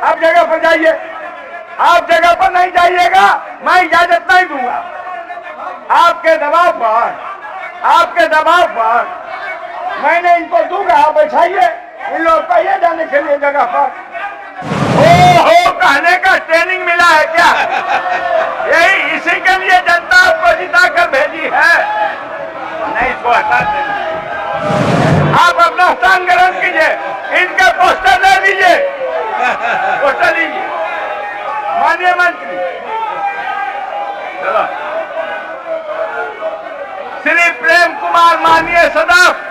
आप जगह पर जाइए। आप जगह पर नहीं जाइएगा, मैं इजाजत नहीं दूंगा। आपके दबाव पर मैंने इनको दूंगा। आप बैठाइए इन लोग को ये जाने के लिए जगह पर। हो कहने का ट्रेनिंग मिला है क्या? यही इसी के लिए जनता आपको जिता कर भेजी है। नहीं इसको हटा देना। आप अपना स्थान ग्रहण कीजिए। इनके पोस्टर दे दीजिए, पोस्टर दीजिए। माननीय मंत्री, चलो। श्री प्रेम कुमार माननीय सदस्य,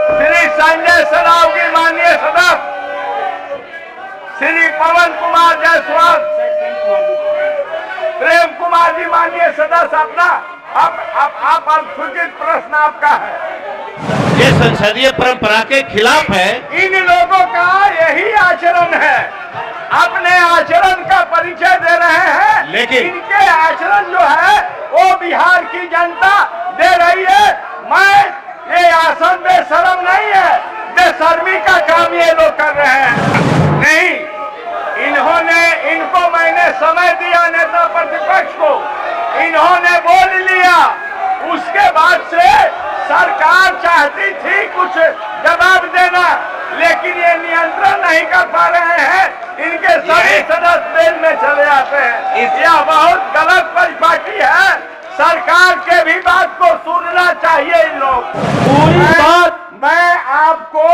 श्री संजय सरावगी माननीय सदस्य, श्री पवन कुमार जायसवाल, प्रेम कुमार जी माननीय सदस्य। अपना आप अनुसूचित प्रश्न आपका है। ये संसदीय परंपरा के खिलाफ है। इन लोगों का यही आचरण है, अपने आचरण का परिचय दे रहे हैं, लेकिन इनके आचरण जो है वो बिहार की जनता दे रही है। मैं ये आसन बेशर्म नहीं है, बेशर्मी का काम ये लोग कर रहे हैं। नहीं, इनको मैंने समय दिया, नेता प्रतिपक्ष को, इन्होंने बोल लिया। उसके बाद से सरकार चाहती थी कुछ जवाब देना, लेकिन ये नियंत्रण नहीं कर पा रहे हैं। इनके सभी सदस्य जेल में चले जाते हैं। यह बहुत गलत परिपाटी है। सरकार के भी बात को सुनना चाहिए इन लोग। पूरी बात मैं आपको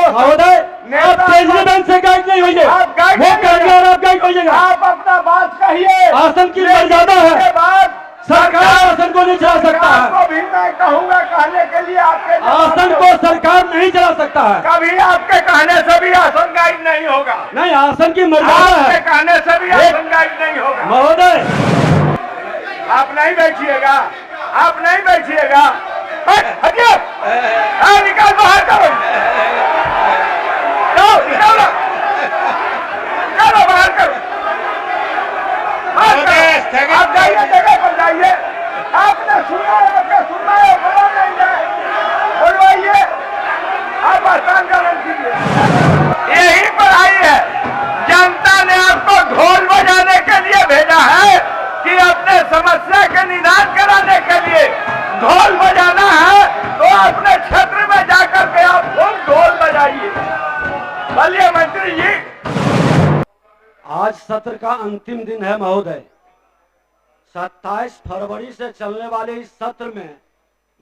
प्रेसिडेंट से गाइड नहीं होइए, आप गाइड वो करेंगे और आप गाइड होइएगा। आप अपना बात कहिए। आसन की मर्यादा है, उसके बाद सरकार आसन को नहीं चला सकता है। आपको भी मैं कहूँगा कहने के लिए, आपके आसन को सरकार नहीं चला सकता है। कभी आपके कहने से भी आसन गाइड नहीं होगा। नहीं, आसन की मर्यादा आपके है। कहने से भी आसन गाइड नहीं होगा। महोदय, आप नहीं बैठिएगा, आप नहीं बैठिएगा। हटिए, निकाल बाहर करो, निकालो, चलो बाहर करो। आप जाइए, जगह पर जाइए। आपने सुना है, आपने सुनना है, बोला नहीं है, बोलवाइए। आप स्थान ग्रहण कीजिए। यही पर आई है, जनता ने आपको ढोल बजाने के लिए भेजा है कि अपने समस्या के निदान कराने के लिए ढोल बजाना है, तो अपने क्षेत्र में जाकर के आप ढोल बजाइए। बोलिए मंत्री जी। आज सत्र का अंतिम दिन है महोदय। 27 फरवरी से चलने वाले इस सत्र में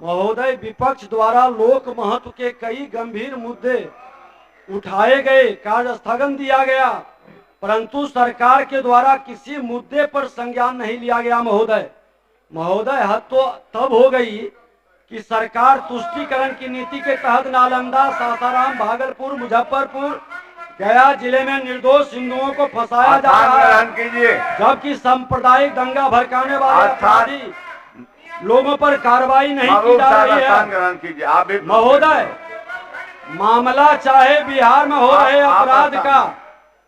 महोदय विपक्ष द्वारा लोक महत्व के कई गंभीर मुद्दे उठाए गए, कार्य स्थगन दिया गया, परंतु सरकार के द्वारा किसी मुद्दे पर संज्ञान नहीं लिया गया। महोदय हद तो तब हो गई कि सरकार तुष्टीकरण की नीति के तहत नालंदा, सासाराम, भागलपुर, मुजफ्फरपुर, गया जिले में निर्दोष हिंदुओं को फंसाया जा रहा है, जबकि सांप्रदायिक दंगा भड़काने वाले अपराधी लोगों पर कार्रवाई नहीं की जा रही है। महोदय, मामला चाहे बिहार में हो रहे अपराध का,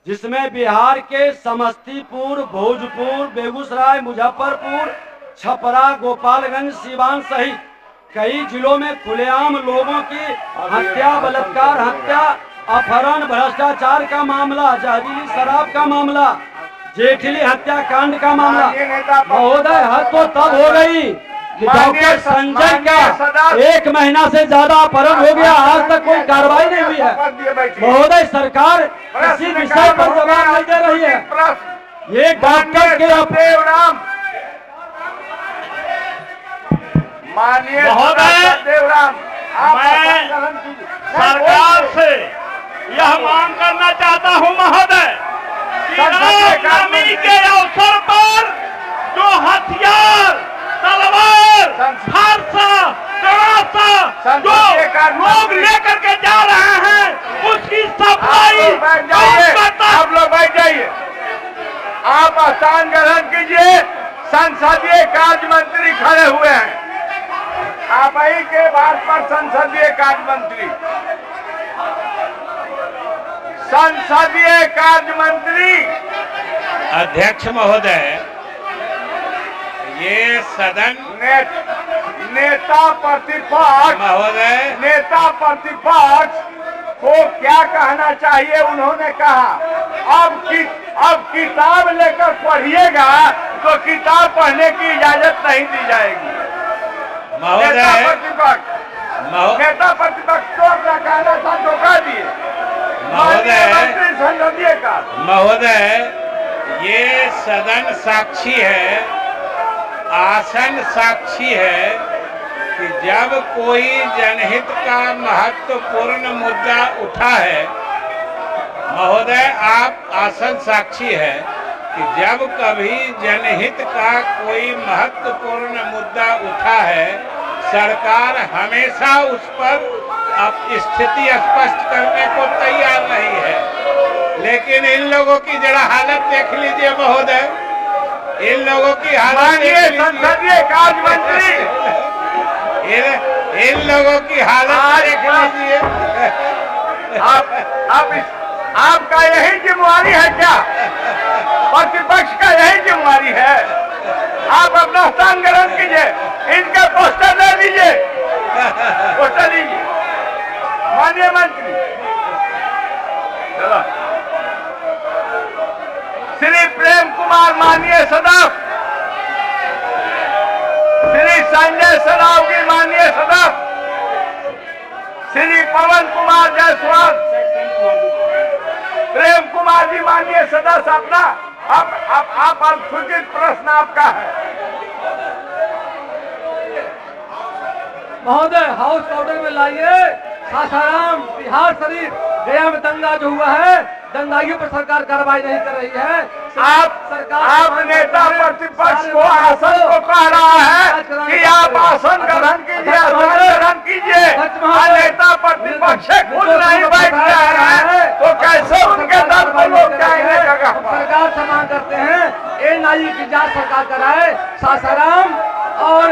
जिसमें बिहार के समस्तीपुर, भोजपुर, बेगूसराय, मुजफ्फरपुर, छपरा, गोपालगंज, सीवान सहित कई जिलों में खुलेआम लोगों की हत्या, बलात्कार हत्या, अपहरण, भ्रष्टाचार का मामला, जहरीली शराब का मामला, जेठली हत्याकांड का मामला। महोदय हद तो तब हो गई कि डॉक्टर संजय का 1 महीना से ज्यादा अपहरण हो गया, आज तक कोई कार्रवाई नहीं हुई है। महोदय, सरकार किसी विषय पर जवाब नहीं दे रही है। ये डॉक्टर के महोदय, मैं सरकार से यह मांग करना चाहता हूं महोदय कि रामनवमी के अवसर पर जो हथियार, तलवार, फरसा, तरासा जो लोग लेकर के जा रहे हैं, उसकी सफाई आप लोग बैठ जाइए। आप स्थान ग्रहण कीजिए। संसदीय कार्य मंत्री खड़े हुए हैं। आप ही के बात पर संसदीय कार्य मंत्री, संसदीय कार्य मंत्री। अध्यक्ष महोदय, ये सदन नेता प्रतिपक्ष महोदय, नेता प्रतिपक्ष को क्या कहना चाहिए उन्होंने कहा अब किताब लेकर पढ़िएगा तो किताब पढ़ने की इजाजत नहीं दी जाएगी। नेता प्रतिपक्ष तो अपना कहना था धोखा दिए। मंत्री संसदीय का महोदय, ये सदन साक्षी है, आसन साक्षी है कि जब कोई जनहित का महत्वपूर्ण मुद्दा उठा है, महोदय आप आसन साक्षी है कि जब कभी जनहित का कोई महत्वपूर्ण मुद्दा उठा है, सरकार हमेशा उस पर अब स्थिति स्पष्ट करने को तैयार नहीं है। लेकिन इन लोगों की जरा हालत देख लीजिए महोदय, इन लोगों की हालत संसदीय कार्य मंत्री, इन लोगों की हालत देख लीजिए। आपका यही जिम्मेवारी है क्या? प्रतिपक्ष का यही जिम्मेवारी है? आप अपना स्थान ग्रहण कीजिए, इनके पोस्टर दे दीजिए, पोस्टर दीजिए। माननीय मंत्री, चलो श्री प्रेम कुमार माननीय सदस्य, श्री संजय सरावगी माननीय सदस्य, श्री पवन कुमार जायसवाल, प्रेम कुमार जी माननीय सदस्य, अपना आप सूचित प्रश्न आपका है। महोदय हाउस ऑर्डर में लाइए। सासाराम बिहार शरीफ गया में दंगा जो हुआ है, दंगाइयों पर सरकार कार्रवाई नहीं कर रही है। आप नेता प्रतिपक्ष को आसन को कह रहा है कि आप आसन ग्रहण कीजिए, आसन ग्रहण कीजिए। नेता प्रतिपक्ष खुद नहीं बैठ रहे हैं तो कैसे उनके दल पर लोग जाएंगे? सरकार से मांग करते हैं एनआईए की जांच सरकार कराए। सासाराम और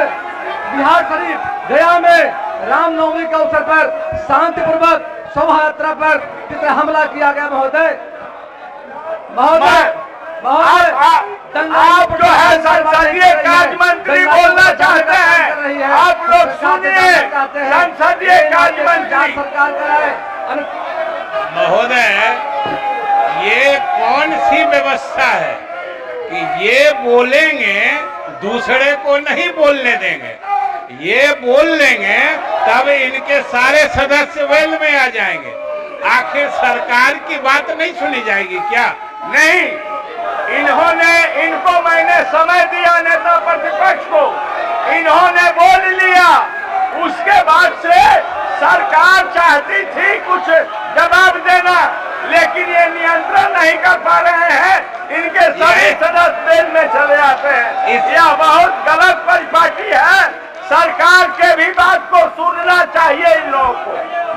बिहार शरीफ गया में रामनवमी के अवसर पर शांतिपूर्वक शोभा यात्रा पर कितना हमला किया गया महोदय। आप जो है संसदीय कार्य मंत्री बोलना चाहते हैं, आप लोग सुनिए। संसदीय कार्य मंत्री सरकार कराए। महोदय, ये कौन सी व्यवस्था है कि ये बोलेंगे दूसरे को नहीं बोलने देंगे? ये बोल लेंगे तब इनके सारे सदस्य वेल में आ जाएंगे। आखिर सरकार की बात नहीं सुनी जाएगी क्या? नहीं, इनको मैंने समय दिया, नेता प्रतिपक्ष को, इन्होंने बोल लिया। उसके बाद से सरकार चाहती थी कुछ जवाब देना, लेकिन ये नियंत्रण नहीं कर पा रहे हैं। इनके सभी सदस्य वेल में चले जाते हैं। यह बहुत गलत परिपाटी है। सरकार के भी बात को सुनना चाहिए इन लोगों को।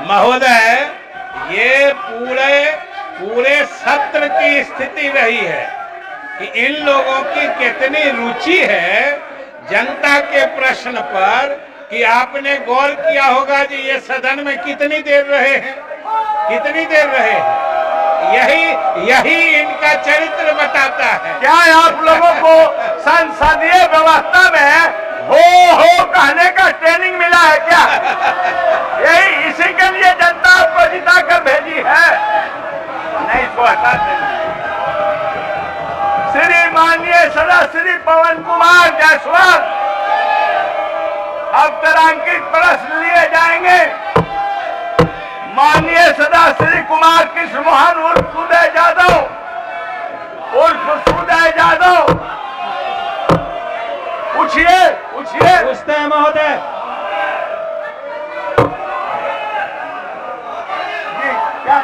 महोदय, ये पूरे सत्र की स्थिति रही है कि इन लोगों की कितनी रुचि है जनता के प्रश्न पर, कि आपने गौर किया होगा जी ये सदन में कितनी देर रहे हैं, कितनी देर रहे हैं। यही इनका चरित्र बताता है। क्या आप लोगों को संसदीय व्यवस्था में हो कहने का ट्रेनिंग मिला है क्या? यही इसी के लिए जनता आपको जिता कर भेजी है। नहीं इसको हटा देना। श्री माननीय सदस्य श्री पवन कुमार जायसवाल, अब तारांकित प्रश्न लिए जाएंगे। माननीय सदस्य श्री कुमार कृष्ण मोहन उर्फ सुदय यादव, पूछते हैं महोदय। क्या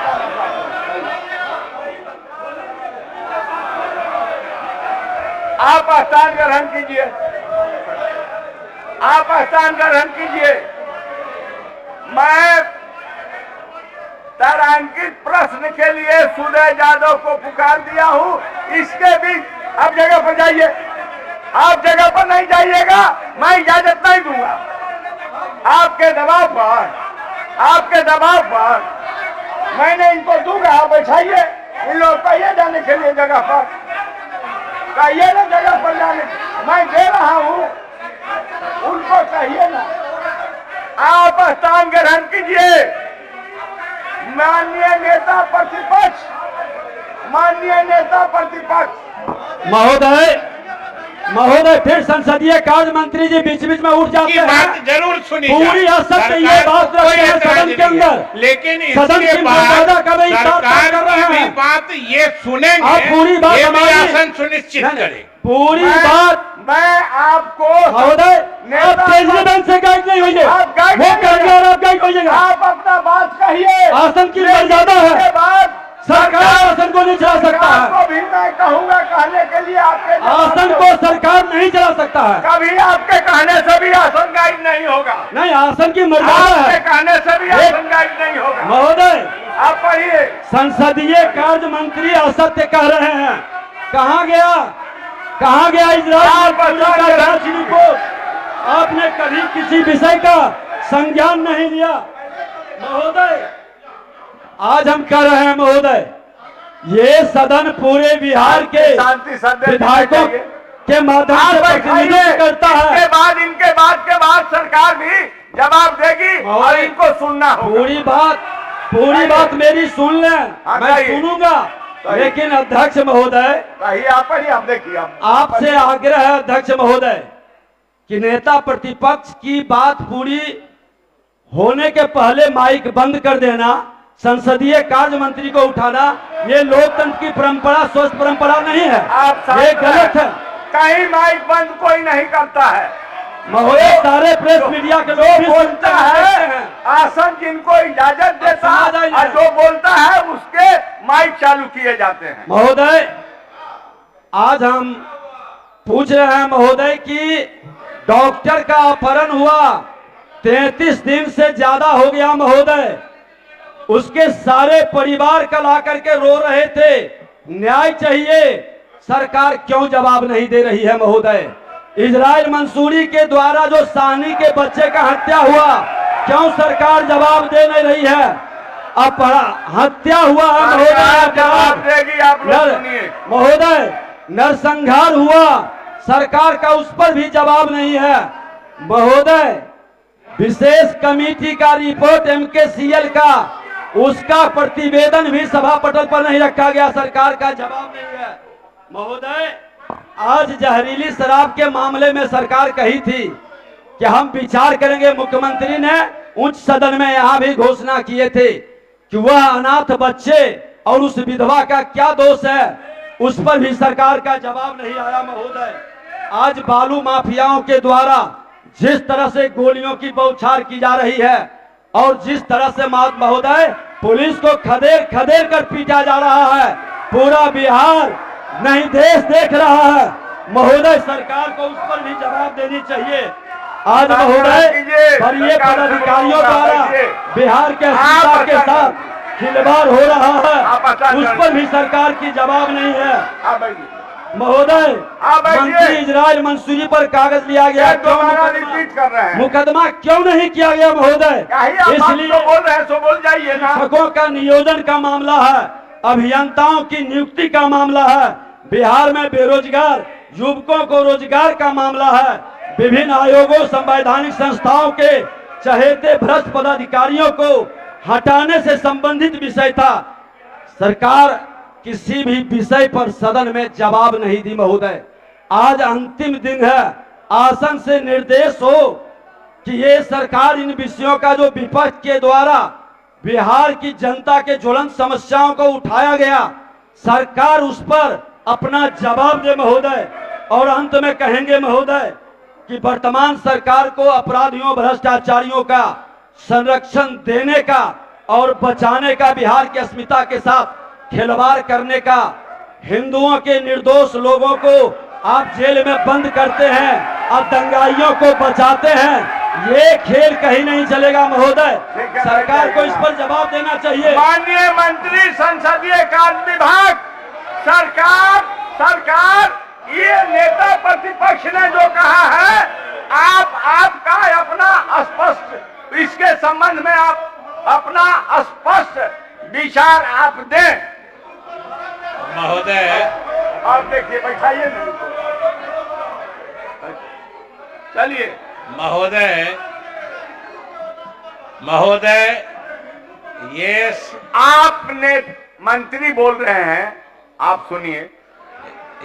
आप स्थान ग्रहण कीजिए, आप स्थान ग्रहण कीजिए। मैं तारांकित प्रश्न के लिए सुदय यादव को पुकार दिया हूं। इसके बीच आप जगह पर जाइए, आप जगह पर नहीं जाइएगा, मैं इजाजत नहीं दूंगा। आपके दबाव पर मैंने इनको दूंगा। आप बैठाइए, इन लोग कहिए जाने के लिए जगह पर, कहिए ना जगह पर जाने। मैं दे रहा हूं, उनको कहिए ना। आप स्थान ग्रहण कीजिए। माननीय नेता प्रतिपक्ष महोदय फिर संसदीय कार्य मंत्री जी बीच बीच में उठ जाते की हैं। बात जरूर सुनी पूरी जाए। असत्य ये बात सरकार रखते हैं कोई सदन के ऐतराज नहीं है। अंदर। लेकिन सदन इसके की बाद मर्यादा का भी साथ सरकार कर रहे की भी हैं। बात ये सुनेंगे, आप पूरी बात ये भी हमारी- आसन सुनिश्चित नहीं, करें। पूरी बात मैं आपको महोदय आप नेता- केंद्रीय बैंक से गाइड नहीं होइए, आप गाइड वो नहीं करेंगे और आप गाइड होइएगा। आप अपना बात कहिए। आसन की मर्यादा है। उसके बाद सरकार आसन को नहीं चला सकता सरकार है। को भी मैं कहूंगा कहने के लिए आपके आसन को सरकार नहीं चला सकता है। कभी आपके कहने से भी आसन गाइड नहीं होगा। नहीं, आसन की मर्यादा आपके है। कहने से भी आसन गाइड नहीं होगा। महोदय आप पढ़िए। संसदीय कार्य मंत्री असत्य कह रहे हैं। कहाँ गया इजराइल का जांच रिपोर्ट? आपने कभी किसी विषय का संज्ञान नहीं लिया। महोदय आज हम कह रहे हैं महोदय, ये सदन पूरे बिहार के शांति संदेश विधायकों चाहिए। के माध्यम से प्रतिनिधित्व करता है। इनके बाद सरकार भी जवाब देगी और महोदय, इनको सुनना होगा। पूरी बात मेरी सुन लें, हाँ, मैं कहिए। सुनूंगा। लेकिन अध्यक्ष महोदय, कहिए आप पढ़िए, आप देखिए। आपसे आग्रह है अध्यक्ष महोदय कि नेता प्रतिपक्ष की बात पूरी होने के पहले माइक बंद कर देना, संसदीय कार्य मंत्री को उठाना, ये लोकतंत्र की परंपरा स्वस्थ परंपरा नहीं है। आप ये गलत है। कहीं माइक बंद कोई नहीं करता है। महोदय सारे प्रेस मीडिया के लोग भी बोलता सुनते है आसन जिनको इजाजत देता समाज है नहीं। और जो बोलता है उसके माइक चालू किए जाते हैं। महोदय आज हम पूछ रहे हैं महोदय कि डॉक्टर का अपहरण हुआ, 33 दिन से ज्यादा हो गया महोदय। उसके सारे परिवार कल आकर के रो रहे थे, न्याय चाहिए। सरकार क्यों जवाब नहीं दे रही है महोदय? इजराइल मंसूरी के द्वारा जो सानी के बच्चे का हत्या हुआ, क्यों सरकार जवाब दे नहीं रही है? हत्या हुआ है महोदय, जवाब देगी। आप लोग सुनिए महोदय, नरसंहार हुआ, सरकार का उस पर भी जवाब नहीं है महोदय। विशेष कमेटी का रिपोर्ट MKCL का, उसका प्रतिवेदन भी सभा पटल पर नहीं रखा गया, सरकार का जवाब नहीं है महोदय। आज जहरीली शराब के मामले में सरकार कही थी कि हम विचार करेंगे। मुख्यमंत्री ने उच्च सदन में यहां भी घोषणा किए थे कि वह अनाथ बच्चे और उस विधवा का क्या दोष है, उस पर भी सरकार का जवाब नहीं आया महोदय। आज बालू माफियाओं के द्वारा जिस तरह से गोलियों की बौछार की जा रही है और जिस तरह से महोदय पुलिस को खदेड़ खदेड़ कर पीटा जा रहा है, पूरा बिहार नहीं देश देख रहा है महोदय। सरकार को उस पर भी जवाब देनी चाहिए। आज महोदय वरीय पदाधिकारियों द्वारा बिहार के अस्मिता के साथ खिलवाड़ हो रहा है, उस पर भी सरकार की जवाब नहीं है महोदय। मंत्री इजराइल मंसूरी पर कागज लिया गया, रिपीट कर रहे हैं। मुकदमा क्यों नहीं किया गया महोदय? इसलिए बोल रहे हैं सो बोल जाइए ना। शिक्षकों का नियोजन का मामला है, अभियंताओं की नियुक्ति का मामला है, बिहार में बेरोजगार युवकों को रोजगार का मामला है, विभिन्न आयोगों संवैधानिक संस्थाओं के चहेते भ्रष्ट पदाधिकारियों को हटाने से संबंधित विषय था। सरकार किसी भी विषय पर सदन में जवाब नहीं दी महोदय। आज अंतिम दिन है, आसन से निर्देश हो कि ये सरकार इन विषयों का जो विपक्ष के द्वारा बिहार की जनता के ज्वलंत समस्याओं को उठाया गया, सरकार उस पर अपना जवाब दे महोदय। और अंत में कहेंगे महोदय कि वर्तमान सरकार को अपराधियों भ्रष्टाचारियों का संरक्षण देने का और बचाने का, बिहार की अस्मिता के साथ खिलवाड़ करने का, हिंदुओं के निर्दोष लोगों को आप जेल में बंद करते हैं और दंगाइयों को बचाते हैं, ये खेल कहीं नहीं चलेगा महोदय। सरकार को इस पर जवाब देना चाहिए। माननीय मंत्री संसदीय कार्य विभाग, सरकार ये नेता प्रतिपक्ष ने जो कहा है, आपका अपना स्पष्ट इसके संबंध में आप अपना स्पष्ट विचार आप दें महोदय। आप देखिए, बैठाइए नहीं, चलिए महोदय ये आपने मंत्री बोल रहे हैं, आप सुनिए।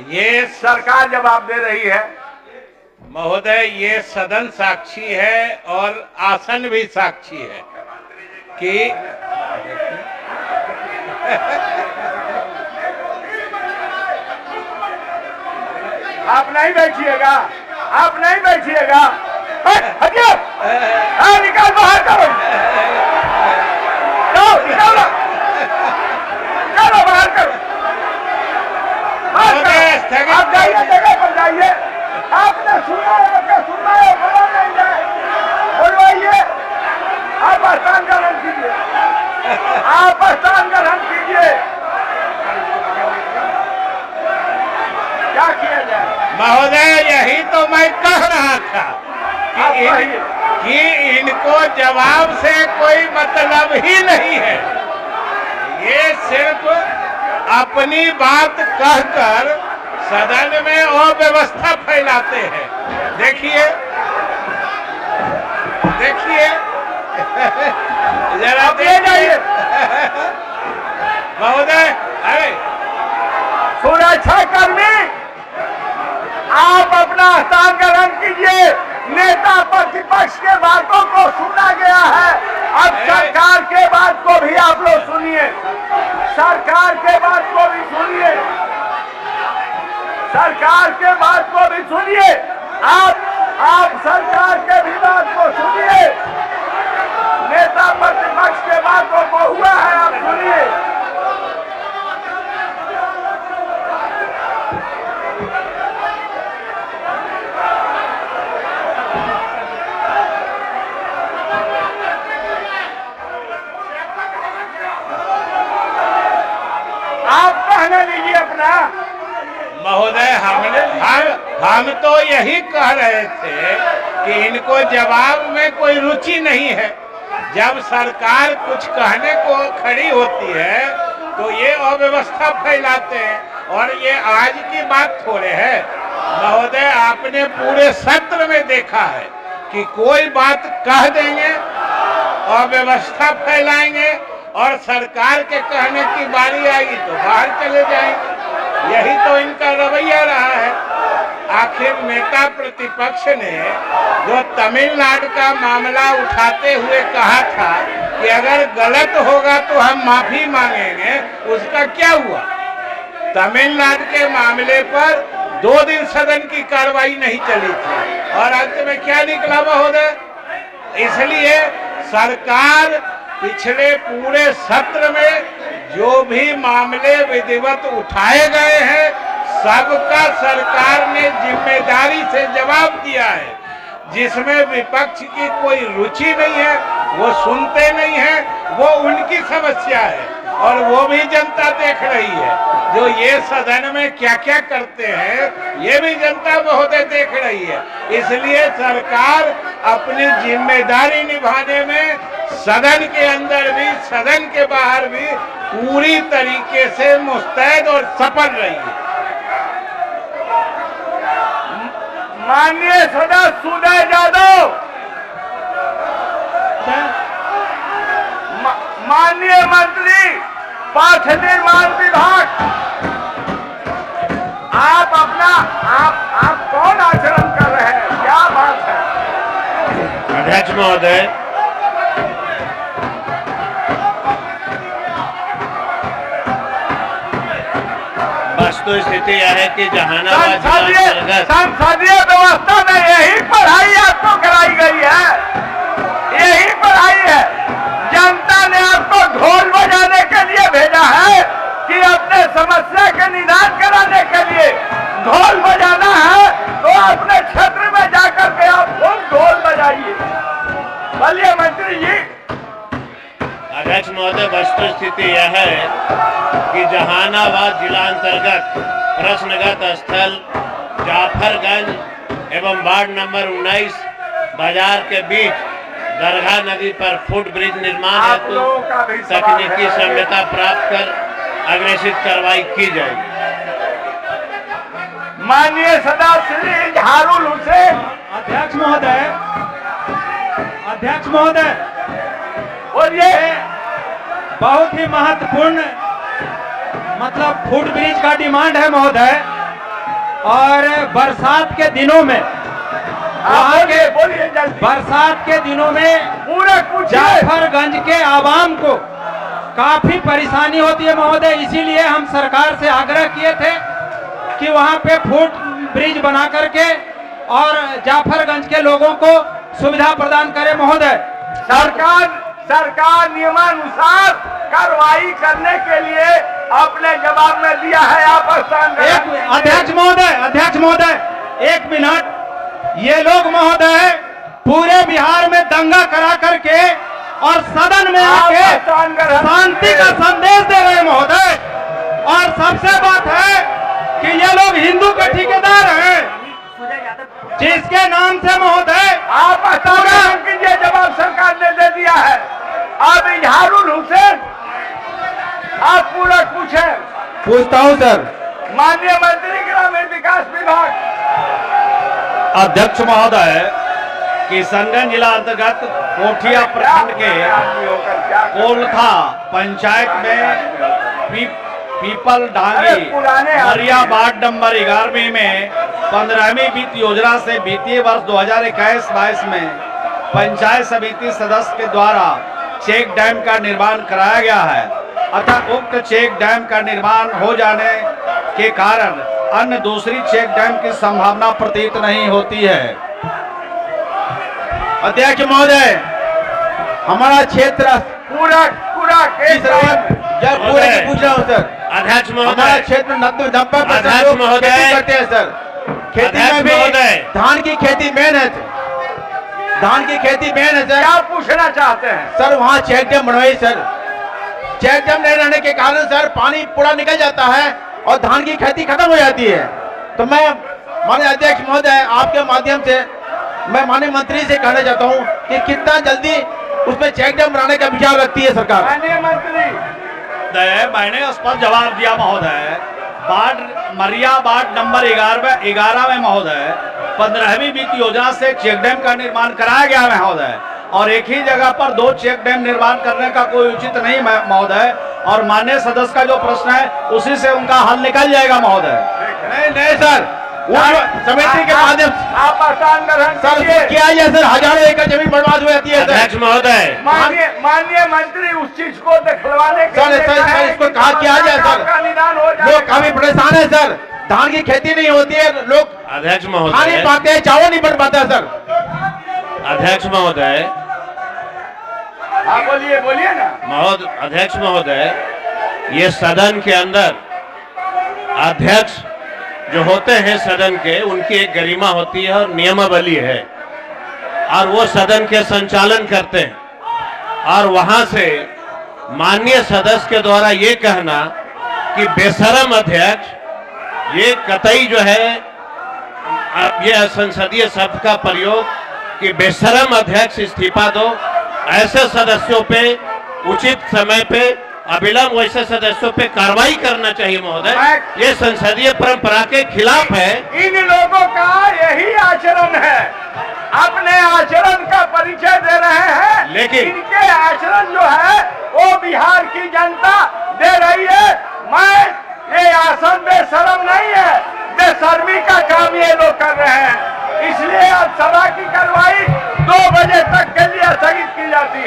ये सरकार जवाब दे रही है। महोदय, ये सदन साक्षी है और आसन भी साक्षी है कि आप नहीं बैठिएगा, आप नहीं बैठिएगा। हटिए, निकाल बाहर करो, निकालो, निकालो बाहर करो। आप जाइए, जगह पर जाइए। आपने सुना है, आपका सुनना है, बोला नहीं जाए, बोलवाइए। आप स्थान ग्रहण कीजिए, आप स्थान ग्रहण कीजिए। क्या किया जाए? महोदय, यही तो मैं कह रहा था कि इनको जवाब से कोई मतलब ही नहीं है। ये सिर्फ अपनी बात कहकर सदन में अव्यवस्था फैलाते हैं। देखिए, देखिए, जरा देखिए महोदय। अरे सुरक्षा कर्मी, आप अपना स्थान ग्रहण कीजिए। नेता प्रतिपक्ष के बातों को सुना गया है, अब सरकार के बात को भी आप लोग सुनिए। सरकार के बात को भी सुनिए, सरकार के बात को भी सुनिए। आप सरकार के भी बात को सुनिए। नेता प्रतिपक्ष के बातों को हुआ है, आप सुनिए। आप कहने लीजिए अपना। महोदय, हम तो यही कह रहे थे कि इनको जवाब में कोई रुचि नहीं है। जब सरकार कुछ कहने को खड़ी होती है तो ये अव्यवस्था फैलाते हैं, और ये आज की बात थोड़े है। महोदय, आपने पूरे सत्र में देखा है कि कोई बात कह देंगे, अव्यवस्था फैलाएंगे, और सरकार के कहने की बारी आएगी तो बाहर चले जाएंगे। यही तो इनका रवैया रहा है। आखिर नेता प्रतिपक्ष ने जो तमिलनाडु का मामला उठाते हुए कहा था कि अगर गलत होगा तो हम माफी मांगेंगे, उसका क्या हुआ? तमिलनाडु के मामले पर 2 दिन सदन की कार्रवाई नहीं चली थी, और अंत में क्या निकला महोदय? इसलिए सरकार पिछले पूरे सत्र में जो भी मामले विधिवत उठाए गए हैं, सबका सरकार ने जिम्मेदारी से जवाब दिया है। जिसमें विपक्ष की कोई रुचि नहीं है, वो सुनते नहीं है, वो उनकी समस्या है, और वो भी जनता देख रही है। जो ये सदन में क्या क्या करते हैं, ये भी जनता महोदय देख रही है। इसलिए सरकार अपनी जिम्मेदारी निभाने में सदन के अंदर भी, सदन के बाहर भी पूरी तरीके से मुस्तैद और सफल रही है। माननीय सदस्य उदय यादव, माननीय मंत्री पथ निर्माण विभाग, आप अपना आप कौन आचरण कर रहे हैं? क्या बात है? अध्यक्ष महोदय, वस्तु स्थिति यह है कि जहानाबाद जिला अंतर्गत संसदीय व्यवस्था में यही पढ़ाई आपको कराई गई है, यही पढ़ाई है। जनता ने आपको ढोल बजाने के लिए भेजा है कि अपने समस्या के निदान कराने के लिए ढोल बजाना है, तो अपने क्षेत्र में जाकर के आप खूब ढोल बजाइए। बोलिए मंत्री जी। अध्यक्ष महोदय, वस्तु स्थिति यह है कि जहानाबाद जिला अंतर्गत प्रश्नगत स्थल जाफरगंज एवं वार्ड नंबर 19 बाजार के बीच दरगाह नदी पर फुट ब्रिज निर्माण हेतु तकनीकी सहायता प्राप्त कर अग्रेसित कार्रवाई की जाएगी। माननीय सदस्य श्री झारुल हुसैन। अध्यक्ष महोदय, अध्यक्ष महोदय, बोलिए। बहुत ही महत्वपूर्ण मतलब फुट ब्रिज का डिमांड है महोदय। और बरसात के दिनों में वहाँ के बोलिए जल्दी। बरसात के दिनों में पूरा कुछ जाफरगंज के आवाम को काफी परेशानी होती है महोदय। इसीलिए हम सरकार से आग्रह किए थे कि वहाँ पे फुट ब्रिज बना करके और जाफरगंज के लोगों को सुविधा प्रदान करे महोदय। सरकार नियमानुसार कार्रवाई करने के लिए अपने जवाब में दिया है। आप अध्यक्ष महोदय 1 मिनट। ये लोग महोदय पूरे बिहार में दंगा करा करके और सदन में आके शांति का संदेश दे रहे हैं महोदय। और सबसे बात है कि ये लोग हिंदू के ठेकेदार हैं, जिसके नाम से महोदय आप कीजिए। जवाब सरकार ने दे दिया है। अब इजहारुल हुसैन आप पूरा पूछता हूँ सर। माननीय मंत्री ग्रामीण विकास विभाग। अध्यक्ष महोदय, किशनगंज जिला अंतर्गत कोठिया प्रखंड के कोलखा पंचायत में पीपल डांगी मरिया वार्ड नंबर 11 में 15वीं वित्त योजना से वित्तीय वर्ष 2021-22 में पंचायत समिति सदस्य के द्वारा चेक डैम का निर्माण कराया गया है। अतः उक्त चेक डैम का निर्माण हो जाने के कारण अन्य दूसरी चेक डैम की संभावना प्रतीत नहीं होती है। अध्यक्ष महोदय, हमारा क्षेत्र पूरा केस पूरे पूछ रहा हूँ सर। अध्यक्ष हमारा महोदय, क्षेत्र 90% अध्यक्ष लोग महोदय, खेती करते हैं सर। खेती में अध्यक्ष भी महोदय, धान की खेती मेन है सर। धान की खेती मेन है सर। क्या पूछना चाहते हैं? सर वहाँ चेक डैम बनवाई सर। चेक डैम नहीं रहने के कारण सर पानी पूरा निकल जाता है और धान की खेती खत्म हो जाती है। तो मैं माननीय अध्यक्ष महोदय आपके माध्यम से मैं माननीय मंत्री से कहना चाहता हूँ कि कितना जल्दी उसमें चेक डैम बनाने का विचार रखती है सरकार। माननीय मंत्री, मैंने स्पष्ट जवाब दिया महोदय। मरिया वार्ड नंबर 11 में महोदय 15वीं वित्त योजना से चेक डैम का निर्माण कराया गया महोदय। और एक ही जगह पर 2 चेक डैम निर्माण करने का कोई उचित नहीं महोदय। और माननीय सदस्य का जो प्रश्न है उसी से उनका हल निकल जाएगा महोदय। नहीं सर, वो समिति के माध्यम से आप आसान ग्रहण सर कीजिए। किया है सर। हजारों एकड़ जमीन बर्बाद हो जाती है सर। अध्यक्ष महोदय, माननीय मंत्री उस चीज को दिखलवाने के लिए सर इसको कहा किया जाए सर। का निदान हो जाए। लोग काफी परेशान है सर। धान की खेती नहीं होती है, लोग अध्यक्ष खा नहीं महोदय, पाते हैं, चावल नहीं बन पाता है सर। अध्यक्ष महोदय, हाँ बोलिए ना। अध्यक्ष महोदय, ये सदन के अंदर अध्यक्ष जो होते हैं सदन के, उनकी एक गरिमा होती है और नियमावली है और वो सदन के संचालन करते हैं। और वहां से माननीय सदस्य के द्वारा ये कहना कि बेशरम अध्यक्ष, ये कतई जो है ये संसदीय शब्द का प्रयोग कि बेशरम अध्यक्ष इस्तीफा दो, ऐसे सदस्यों पे उचित समय पे अविलंब वैसे सदस्यों पे कार्रवाई करना चाहिए महोदय। ये संसदीय परंपरा के खिलाफ है। इन लोगों का यही आचरण है, अपने आचरण का परिचय दे रहे हैं, लेकिन इनके आचरण जो है वो बिहार की जनता दे रही है। ये आसन बेशरम नहीं है, बेशर्मी का काम ये लोग कर रहे हैं। इसलिए अब सभा की कार्रवाई 2 बजे तक के लिए स्थगित की जाती है।